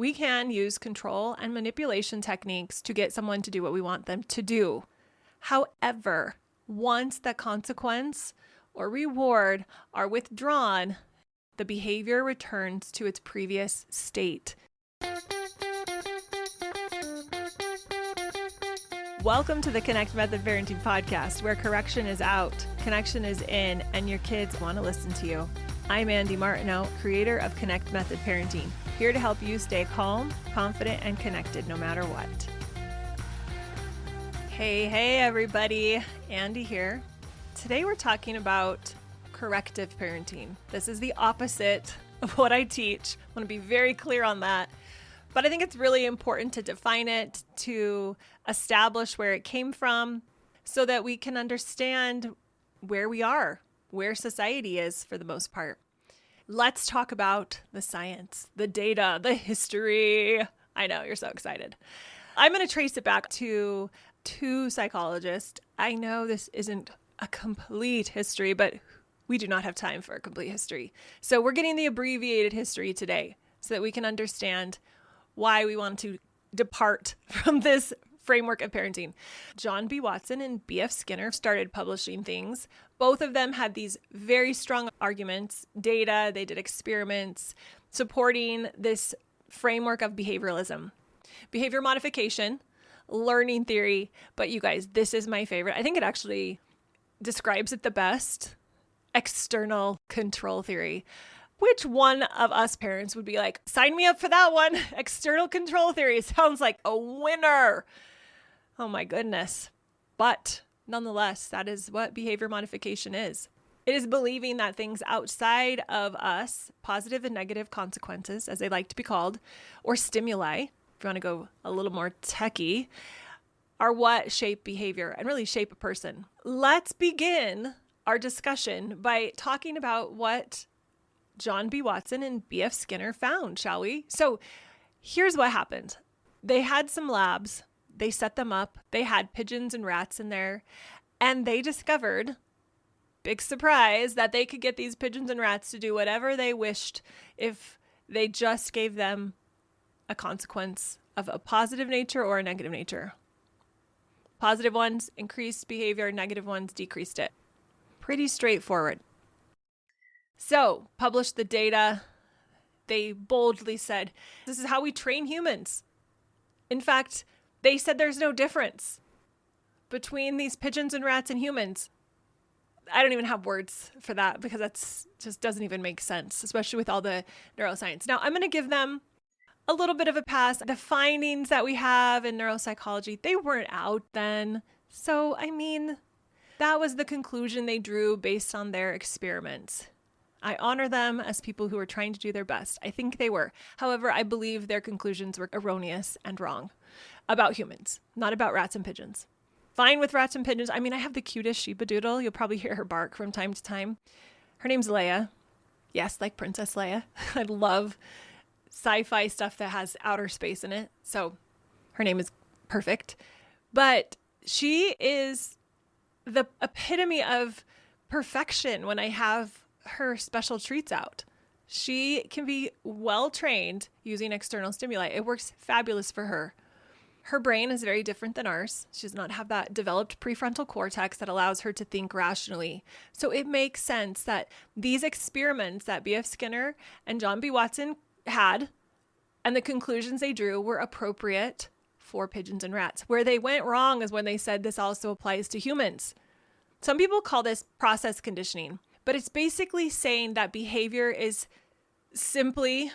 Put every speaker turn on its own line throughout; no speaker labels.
We can use control and manipulation techniques to get someone to do what we want them to do. However, once the consequence or reward are withdrawn, the behavior returns to its previous state. Welcome to the Connect Method Parenting Podcast, where correction is out, connection is in, and your kids want to listen to you. I'm Andy Martineau, creator of Connect Method Parenting, here to help you stay calm, confident, and connected no matter what. Hey, everybody. Andy here. Today we're talking about corrective parenting. This is the opposite of what I teach. I want to be very clear on that. But I think it's really important to define it, to establish where it came from, so that we can understand where we are, where society is for the most part. Let's talk about the science, the data, the history. I know, you're so excited. I'm going to trace it back to two psychologists. I know this isn't a complete history, but we do not have time for a complete history. So we're getting the abbreviated history today so that we can understand why we want to depart from this framework of parenting. John B. Watson and B.F. Skinner started publishing things. Both of them had these very strong arguments, data, they did experiments supporting this framework of behavioralism, behavior modification, learning theory. But you guys, this is my favorite. I think it actually describes it the best. External control theory. Which one of us parents would be like, sign me up for that one? External control theory sounds like a winner. Oh my goodness. But nonetheless, that is what behavior modification is. It is believing that things outside of us, positive and negative consequences, as they like to be called, or stimuli, if you want to go a little more techie, are what shape behavior and really shape a person. Let's begin our discussion by talking about what John B. Watson and B.F. Skinner found, shall we? So here's what happened. They had some labs. They set them up. They had pigeons and rats in there. And they discovered, big surprise, that they could get these pigeons and rats to do whatever they wished if they just gave them a consequence of a positive nature or a negative nature. Positive ones increased behavior, negative ones decreased it. Pretty straightforward. So, published the data. They boldly said, this is how we train humans. In fact, they said there's no difference between these pigeons and rats and humans. I don't even have words for that because that's just doesn't even make sense, especially with all the neuroscience. Now, I'm going to give them a little bit of a pass. The findings that we have in neuropsychology, they weren't out then. So, I mean, that was the conclusion they drew based on their experiments. I honor them as people who are trying to do their best. I think they were. However, I believe their conclusions were erroneous and wrong about humans, not about rats and pigeons. Fine with rats and pigeons. I mean, I have the cutest sheepadoodle. You'll probably hear her bark from time to time. Her name's Leia. Yes, like Princess Leia. I love sci-fi stuff that has outer space in it. So her name is perfect. But she is the epitome of perfection when I have her special treats out. She can be well trained using external stimuli. It works fabulous for her. Her brain is very different than ours. She does not have that developed prefrontal cortex that allows her to think rationally. So it makes sense that these experiments that B.F. Skinner and John B. Watson had and the conclusions they drew were appropriate for pigeons and rats. Where they went wrong is when they said this also applies to humans. Some people call this process conditioning. But it's basically saying that behavior is simply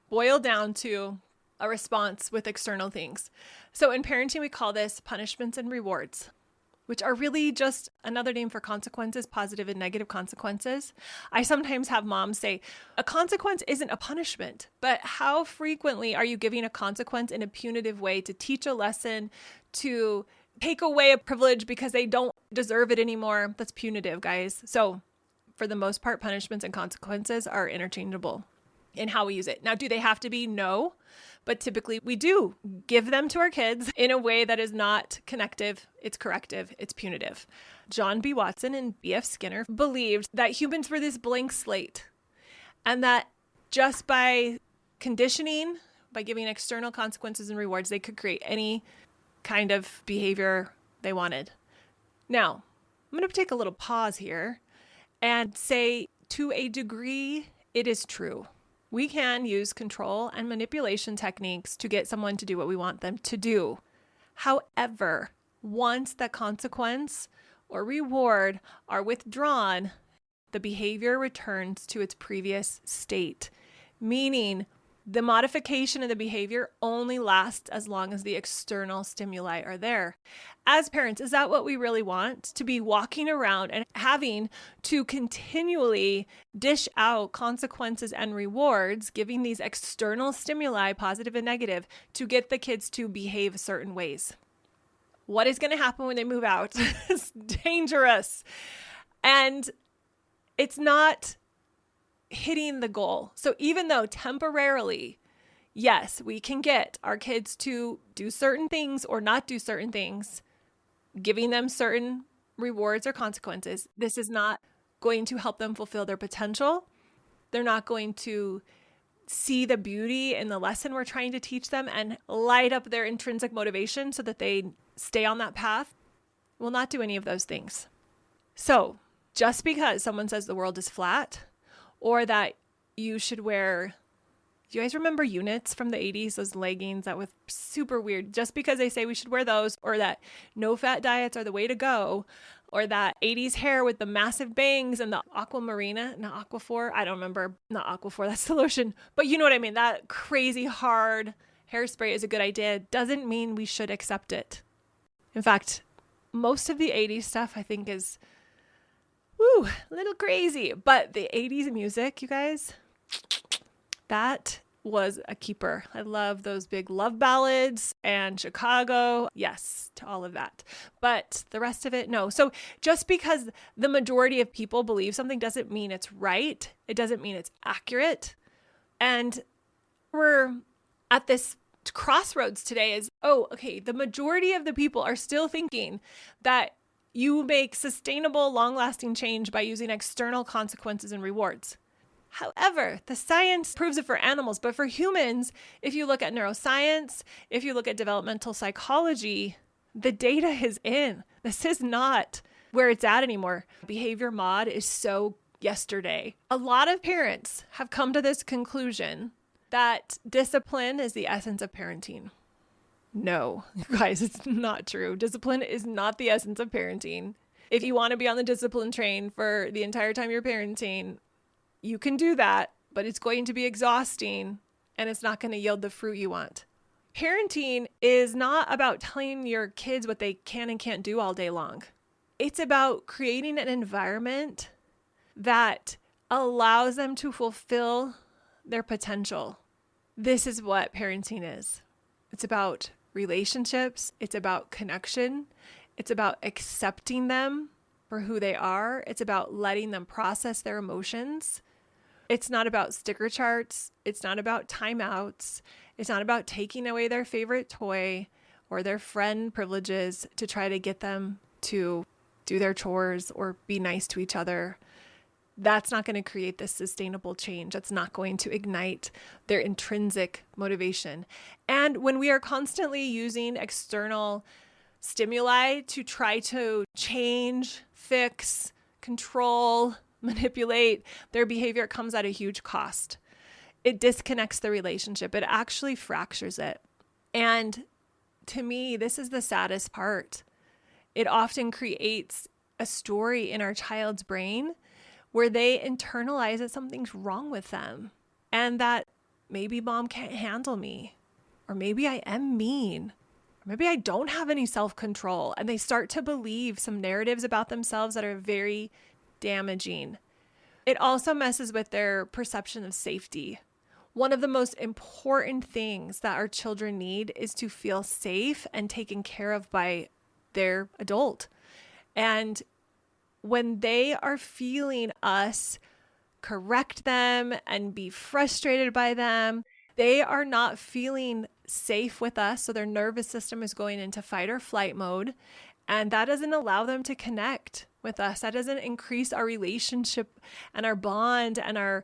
boiled down to a response with external things. So in parenting, we call this punishments and rewards, which are really just another name for consequences, positive and negative consequences. I sometimes have moms say, a consequence isn't a punishment, but how frequently are you giving a consequence in a punitive way to teach a lesson, to take away a privilege because they don't deserve it anymore? That's punitive, guys. So for the most part, punishments and consequences are interchangeable in how we use it. Now, do they have to be? No, but typically we do give them to our kids in a way that is not connective, it's corrective, it's punitive. John B. Watson and B.F. Skinner believed that humans were this blank slate and that just by conditioning by giving external consequences and rewards, they could create any kind of behavior they wanted. Now, I'm going to take a little pause here and say, to a degree, it is true. We can use control and manipulation techniques to get someone to do what we want them to do. However, once the consequence or reward are withdrawn, the behavior returns to its previous state, meaning the modification of the behavior only lasts as long as the external stimuli are there. As parents, is that what we really want? To be walking around and having to continually dish out consequences and rewards, giving these external stimuli, positive and negative, to get the kids to behave certain ways? What is going to happen when they move out? It's dangerous. And it's not hitting the goal. So even though temporarily, yes, we can get our kids to do certain things or not do certain things, giving them certain rewards or consequences, this is not going to help them fulfill their potential. They're not going to see the beauty in the lesson we're trying to teach them and light up their intrinsic motivation so that they stay on that path. We'll not do any of those things. So just because someone says the world is flat, or that you should wear, do you guys remember units from the 80s, those leggings that were super weird? Just because they say we should wear those, or that no fat diets are the way to go, or that 80s hair with the massive bangs and the aquamarina, not aquaphor, I don't remember, not aquaphor, that's the lotion, but you know what I mean, that crazy hard hairspray is a good idea, doesn't mean we should accept it. In fact, most of the 80s stuff I think is a little crazy, but the 80s music, you guys, that was a keeper. I love those big love ballads and Chicago. Yes, to all of that. But the rest of it, no. So just because the majority of people believe something doesn't mean it's right. It doesn't mean it's accurate. And we're at this crossroads today is, the majority of the people are still thinking that you make sustainable, long-lasting change by using external consequences and rewards. However, the science proves it for animals, but for humans, if you look at neuroscience, if you look at developmental psychology, the data is in. This is not where it's at anymore. Behavior mod is so yesterday. A lot of parents have come to this conclusion that discipline is the essence of parenting. No, guys, it's not true. Discipline is not the essence of parenting. If you want to be on the discipline train for the entire time you're parenting, you can do that, but it's going to be exhausting and it's not going to yield the fruit you want. Parenting is not about telling your kids what they can and can't do all day long. It's about creating an environment that allows them to fulfill their potential. This is what parenting is. It's about relationships. It's about connection. It's about accepting them for who they are. It's about letting them process their emotions. It's not about sticker charts. It's not about timeouts. It's not about taking away their favorite toy or their friend privileges to try to get them to do their chores or be nice to each other. That's not going to create this sustainable change. That's not going to ignite their intrinsic motivation. And when we are constantly using external stimuli to try to change, fix, control, manipulate their behavior, it comes at a huge cost. It disconnects the relationship. It actually fractures it. And to me, this is the saddest part. It often creates a story in our child's brain where they internalize that something's wrong with them and that maybe mom can't handle me, or maybe I am mean, or maybe I don't have any self-control. And they start to believe some narratives about themselves that are very damaging. It also messes with their perception of safety. One of the most important things that our children need is to feel safe and taken care of by their adult. And when they are feeling us correct them and be frustrated by them, they are not feeling safe with us. So their nervous system is going into fight or flight mode. And that doesn't allow them to connect with us. That doesn't increase our relationship and our bond and our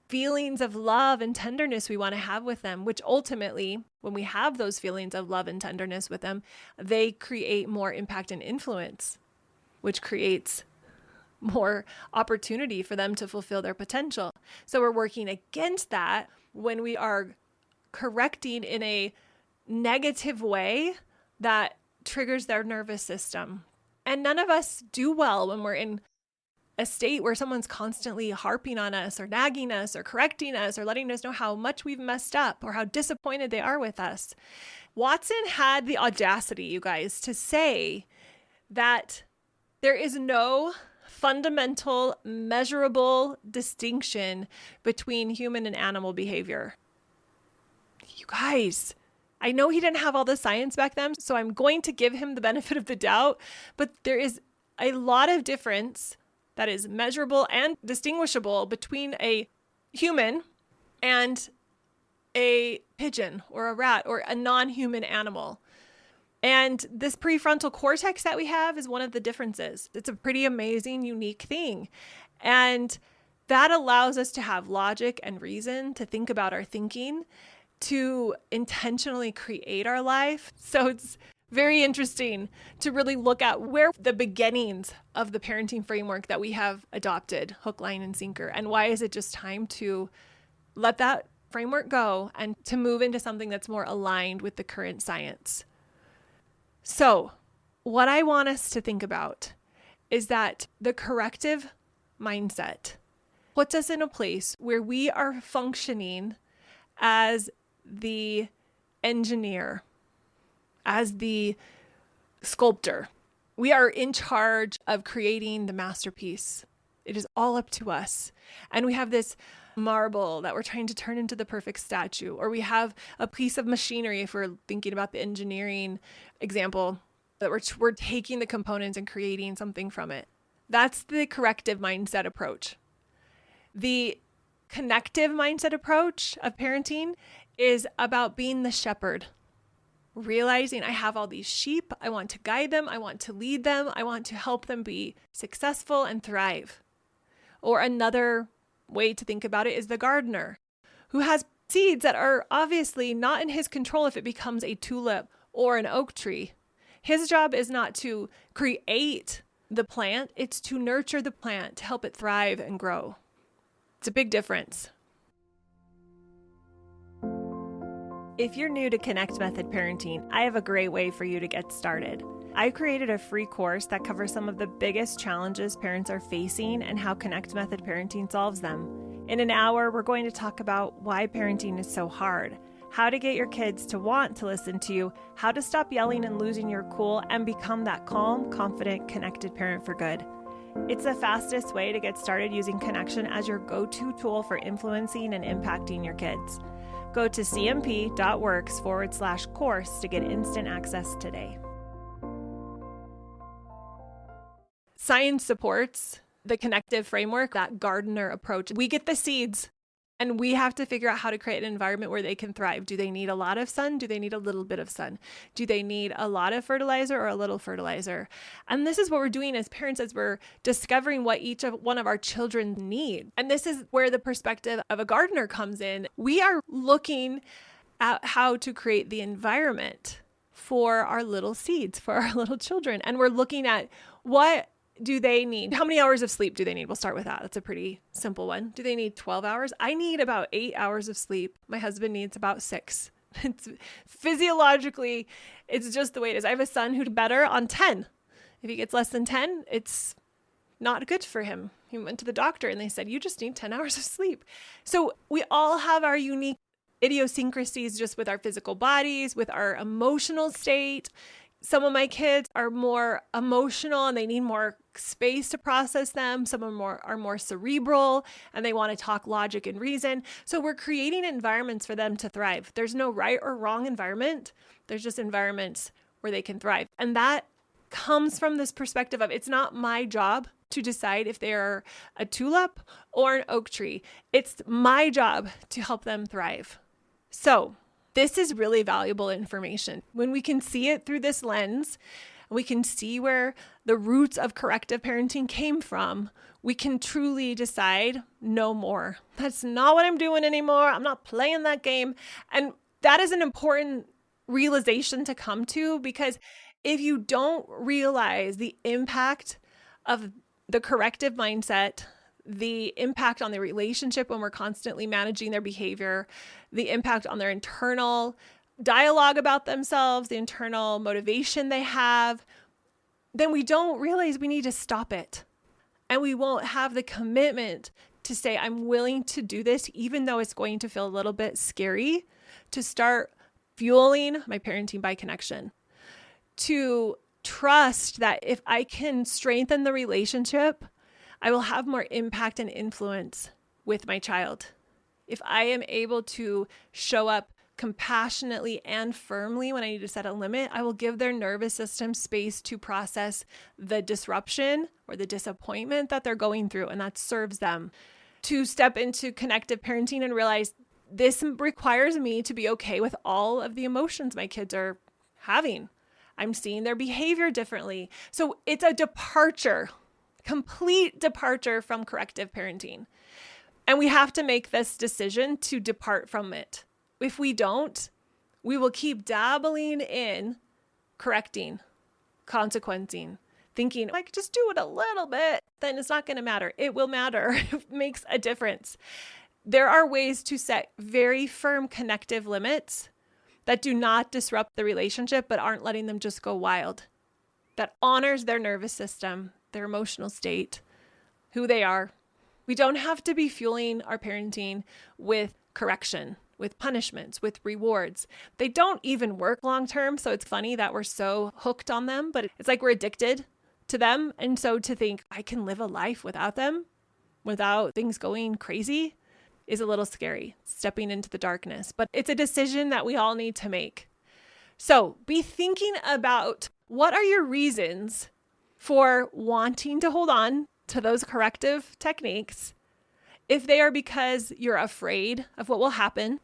feelings of love and tenderness we want to have with them, which ultimately, when we have those feelings of love and tenderness with them, they create more impact and influence, which creates more opportunity for them to fulfill their potential. So we're working against that when we are correcting in a negative way that triggers their nervous system. And none of us do well when we're in a state where someone's constantly harping on us or nagging us or correcting us or letting us know how much we've messed up or how disappointed they are with us. Watson had the audacity, you guys, to say that there is no fundamental, measurable distinction between human and animal behavior. You guys, I know he didn't have all the science back then, so I'm going to give him the benefit of the doubt, but there is a lot of difference that is measurable and distinguishable between a human and a pigeon or a rat or a non-human animal. And this prefrontal cortex that we have is one of the differences. It's a pretty amazing, unique thing. And that allows us to have logic and reason to think about our thinking, to intentionally create our life. So it's very interesting to really look at where the beginnings of the parenting framework that we have adopted, hook, line, and sinker, and why is it just time to let that framework go and to move into something that's more aligned with the current science. So what I want us to think about is that the corrective mindset puts us in a place where we are functioning as the engineer, as the sculptor. We are in charge of creating the masterpiece. It is all up to us. And we have this marble that we're trying to turn into the perfect statue, or we have a piece of machinery, if we're thinking about the engineering example, that we're taking the components and creating something from it. That's the corrective mindset approach. The connective mindset approach of parenting is about being the shepherd, realizing I have all these sheep. I want to guide them. I want to lead them. I want to help them be successful and thrive. Or another way to think about it is the gardener who has seeds that are obviously not in his control if it becomes a tulip or an oak tree. His job is not to create the plant, it's to nurture the plant, to help it thrive and grow. It's a big difference. If you're new to Connect Method Parenting, I have a great way for you to get started. I created a free course that covers some of the biggest challenges parents are facing and how Connect Method Parenting solves them. In an hour, we're going to talk about why parenting is so hard, how to get your kids to want to listen to you, how to stop yelling and losing your cool, and become that calm, confident, connected parent for good. It's the fastest way to get started using connection as your go-to tool for influencing and impacting your kids. Go to cmp.works/course to get instant access today. Science supports the connective framework, that gardener approach. We get the seeds and we have to figure out how to create an environment where they can thrive. Do they need a lot of sun? Do they need a little bit of sun? Do they need a lot of fertilizer or a little fertilizer? And this is what we're doing as parents as we're discovering what each of one of our children need. And this is where the perspective of a gardener comes in. We are looking at how to create the environment for our little seeds, for our little children. And we're looking at what do they need? How many hours of sleep do they need? We'll start with that. That's a pretty simple one. Do they need 12 hours? I need about 8 hours of sleep. My husband needs about 6. It's physiologically, it's just the way it is. I have a son who's better on 10. If he gets less than 10, it's not good for him. He went to the doctor and they said, you just need 10 hours of sleep. So we all have our unique idiosyncrasies just with our physical bodies, with our emotional state. Some of my kids are more emotional and they need more space to process them. Some are more cerebral and they want to talk logic and reason. So we're creating environments for them to thrive. There's no right or wrong environment. There's just environments where they can thrive. And that comes from this perspective of it's not my job to decide if they're a tulip or an oak tree. It's my job to help them thrive. So this is really valuable information. When we can see it through this lens and we can see where the roots of corrective parenting came from, we can truly decide no more. That's not what I'm doing anymore. I'm not playing that game. And that is an important realization to come to, because if you don't realize the impact of the corrective mindset, the impact on the relationship when we're constantly managing their behavior, the impact on their internal dialogue about themselves, the internal motivation they have, then we don't realize we need to stop it. And we won't have the commitment to say, I'm willing to do this, even though it's going to feel a little bit scary, to start fueling my parenting by connection, to trust that if I can strengthen the relationship, I will have more impact and influence with my child. If I am able to show up compassionately and firmly when I need to set a limit, I will give their nervous system space to process the disruption or the disappointment that they're going through, and that serves them. To step into connective parenting and realize this requires me to be okay with all of the emotions my kids are having. I'm seeing their behavior differently. So it's a departure, complete departure from corrective parenting. And we have to make this decision to depart from it. If we don't, we will keep dabbling in correcting, consequencing, thinking, I could just do it a little bit, then it's not going to matter. It will matter. It makes a difference. There are ways to set very firm connective limits that do not disrupt the relationship, but aren't letting them just go wild, that honors their nervous system, their emotional state, who they are. We don't have to be fueling our parenting with correction, with punishments, with rewards. They don't even work long-term. So it's funny that we're so hooked on them, but it's like we're addicted to them. And so to think I can live a life without them, without things going crazy, is a little scary, stepping into the darkness. But it's a decision that we all need to make. So be thinking about, what are your reasons for wanting to hold on to those corrective techniques? If they are because you're afraid of what will happen,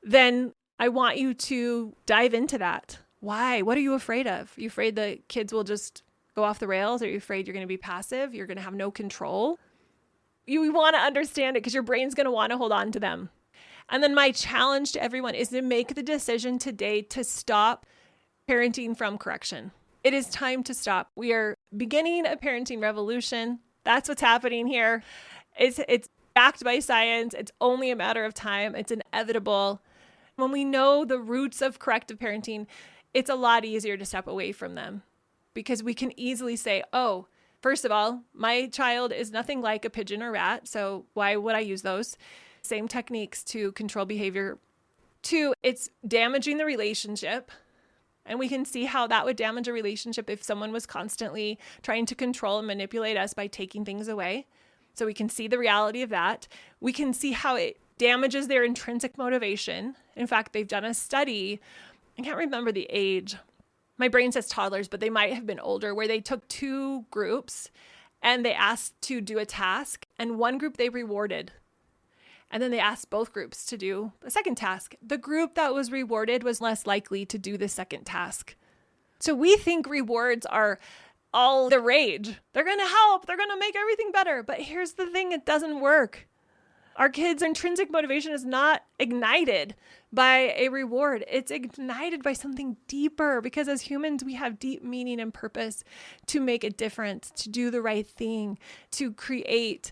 then I want you to dive into that. Why? What are you afraid of? Are you afraid the kids will just go off the rails? Are you afraid you're going to be passive? You're going to have no control? You want to understand it because your brain's going to want to hold on to them. And then my challenge to everyone is to make the decision today to stop parenting from correction. It is time to stop. We are beginning a parenting revolution. That's what's happening here. It's backed by science. It's only a matter of time. It's inevitable. When we know the roots of corrective parenting, it's a lot easier to step away from them, because we can easily say, oh, first of all, my child is nothing like a pigeon or rat, so why would I use those same techniques to control behavior? 2, it's damaging the relationship. And we can see how that would damage a relationship if someone was constantly trying to control and manipulate us by taking things away. So we can see the reality of that. We can see how it damages their intrinsic motivation. In fact, they've done a study, I can't remember the age. My brain says toddlers, but they might have been older, where they took 2 groups and they asked to do a task, and one group they rewarded. And then they asked both groups to do a second task. The group that was rewarded was less likely to do the second task. So we think rewards are all the rage. They're going to help. They're going to make everything better. But here's the thing, it doesn't work. Our kids' intrinsic motivation is not ignited by a reward. It's ignited by something deeper, because as humans, we have deep meaning and purpose to make a difference, to do the right thing, to create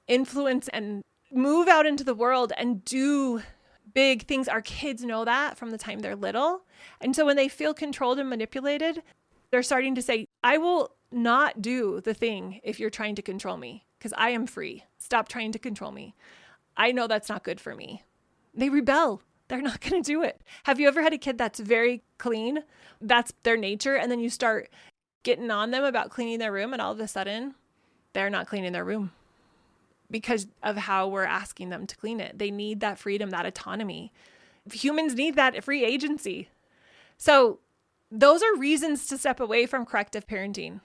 influence and move out into the world and do big things. Our kids know that from the time they're little. And so when they feel controlled and manipulated, they're starting to say, I will not do the thing if you're trying to control me, because I am free. Stop trying to control me. I know that's not good for me. They rebel. They're not going to do it. Have you ever had a kid that's very clean? That's their nature. And then you start getting on them about cleaning their room, and all of a sudden they're not cleaning their room because of how we're asking them to clean it. They need that freedom, that autonomy. Humans need that free agency. So those are reasons to step away from corrective parenting.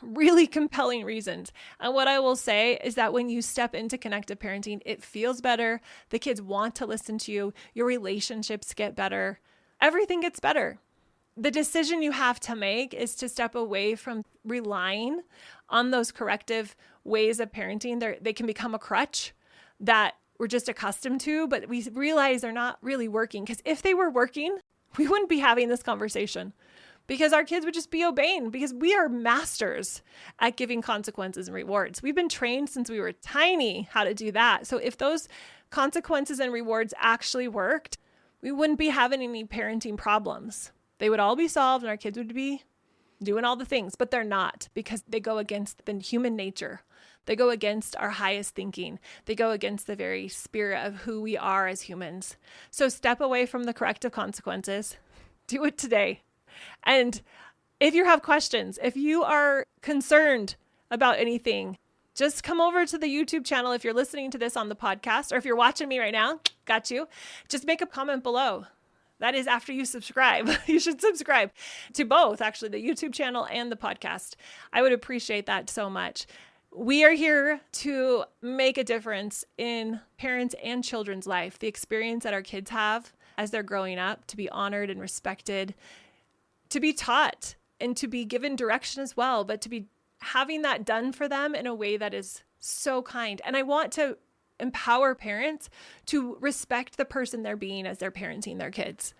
Really compelling reasons. And what I will say is that when you step into connected parenting, it feels better. The kids want to listen to you. Your relationships get better. Everything gets better. the decision you have to make is to step away from relying on those corrective ways of parenting. They can become a crutch that we're just accustomed to, but we realize they're not really working. Because if they were working, we wouldn't be having this conversation, because our kids would just be obeying, because we are masters at giving consequences and rewards. We've been trained since we were tiny how to do that. So if those consequences and rewards actually worked, we wouldn't be having any parenting problems. They would all be solved and our kids would be doing all the things, but they're not, because they go against the human nature. They go against our highest thinking. They go against the very spirit of who we are as humans. So step away from the corrective consequences. Do it today. And if you have questions, if you are concerned about anything, just come over to the YouTube channel. If you're listening to this on the podcast, or if you're watching me right now, got you. Just make a comment below. That is after you subscribe. You should subscribe to both, actually, the YouTube channel and the podcast. I would appreciate that so much. We are here to make a difference in parents' and children's life. The experience that our kids have as they're growing up, to be honored and respected, to be taught and to be given direction as well, but to be having that done for them in a way that is so kind. And I want to empower parents to respect the person they're being as they're parenting their kids.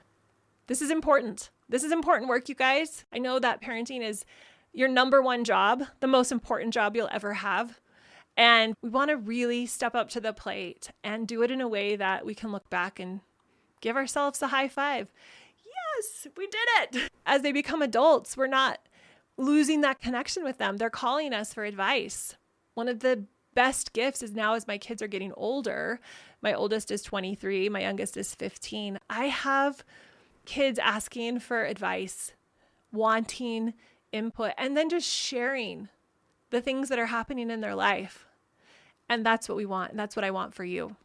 This is important. This is important work, you guys. I know that parenting is your number one job, the most important job you'll ever have. And we want to really step up to the plate and do it in a way that we can look back and give ourselves a high five. Yes, we did it. As they become adults, we're not losing that connection with them. They're calling us for advice. One of the best gifts is now, as my kids are getting older, my oldest is 23, my youngest is 15. I have kids asking for advice, wanting input, and then just sharing the things that are happening in their life. And that's what we want. And that's what I want for you.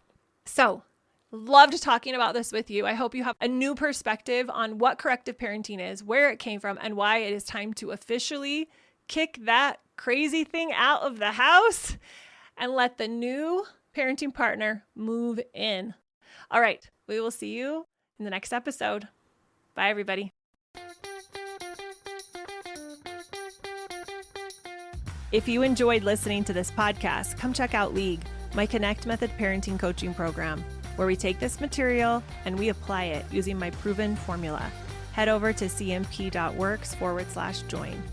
So, loved talking about this with you. I hope you have a new perspective on what corrective parenting is, where it came from, and why it is time to officially kick that crazy thing out of the house and let the new parenting partner move in. All right. We will see you in the next episode. Bye, everybody. If you enjoyed listening to this podcast, come check out League, my Connect Method parenting coaching program, where we take this material and we apply it using my proven formula. Head over to cmp.works/join.